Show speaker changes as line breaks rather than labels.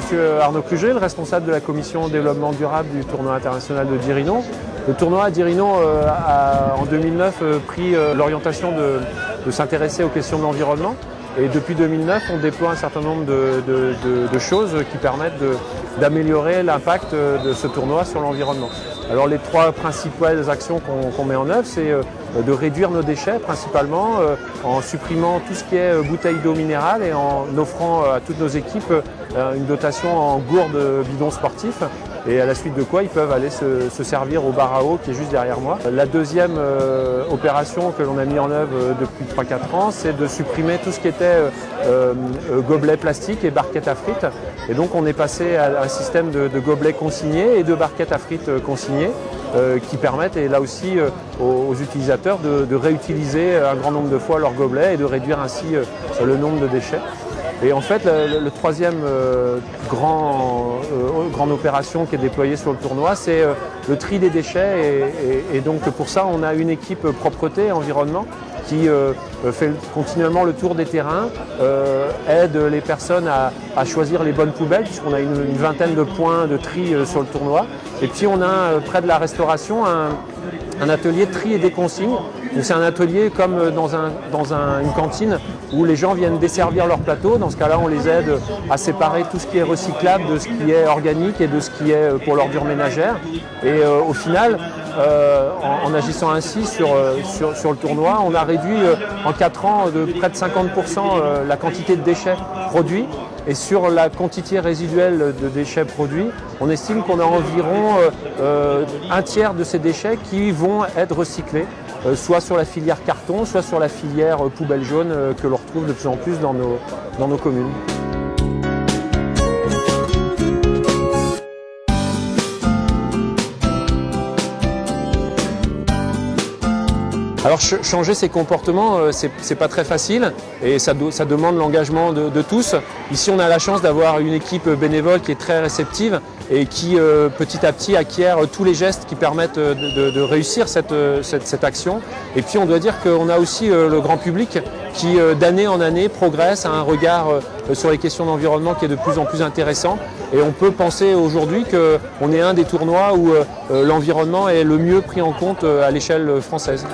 suis Arnaud Cluget, le responsable de la commission développement durable du tournoi international de Dirino. Le tournoi à Dirino a en 2009 pris l'orientation de s'intéresser aux questions de l'environnement. Et depuis 2009, on déploie un certain nombre de choses qui permettent d'améliorer l'impact de ce tournoi sur l'environnement. Alors les trois principales actions qu'on met en œuvre, c'est de réduire nos déchets principalement en supprimant tout ce qui est bouteilles d'eau minérale et en offrant à toutes nos équipes une dotation en gourdes bidons sportifs. Et à la suite de quoi ils peuvent aller se servir au bar à eau qui est juste derrière moi. La deuxième opération que l'on a mis en œuvre depuis 3-4 ans, c'est de supprimer tout ce qui était gobelets plastiques et barquettes à frites. Et donc on est passé à un système de gobelets consignés et de barquettes à frites consignées qui permettent, et là aussi aux utilisateurs, de réutiliser un grand nombre de fois leurs gobelets et de réduire ainsi le nombre de déchets. Et en fait, le troisième grande opération qui est déployée sur le tournoi, c'est le tri des déchets. Et donc pour ça, on a une équipe propreté, environnement, qui fait continuellement le tour des terrains, aide les personnes à choisir les bonnes poubelles, puisqu'on a une vingtaine de points de tri sur le tournoi. Et puis on a près de la restauration un atelier de tri et des consignes. C'est un atelier comme dans une cantine où les gens viennent desservir leur plateau. Dans ce cas-là, on les aide à séparer tout ce qui est recyclable de ce qui est organique et de ce qui est pour l'ordure ménagère. Et au final, en agissant ainsi sur le tournoi, on a réduit en 4 ans de près de 50% la quantité de déchets produits. Et sur la quantité résiduelle de déchets produits, on estime qu'on a environ un tiers de ces déchets qui vont être recyclés, soit sur la filière carton, soit sur la filière poubelle jaune que l'on retrouve de plus en plus dans nos communes. Alors changer ses comportements, c'est pas très facile et ça demande l'engagement de tous. Ici on a la chance d'avoir une équipe bénévole qui est très réceptive et qui petit à petit acquiert tous les gestes qui permettent de réussir cette action. Et puis on doit dire qu'on a aussi le grand public qui d'année en année progresse, a un regard sur les questions d'environnement qui est de plus en plus intéressant. Et on peut penser aujourd'hui qu'on est un des tournois où l'environnement est le mieux pris en compte à l'échelle française.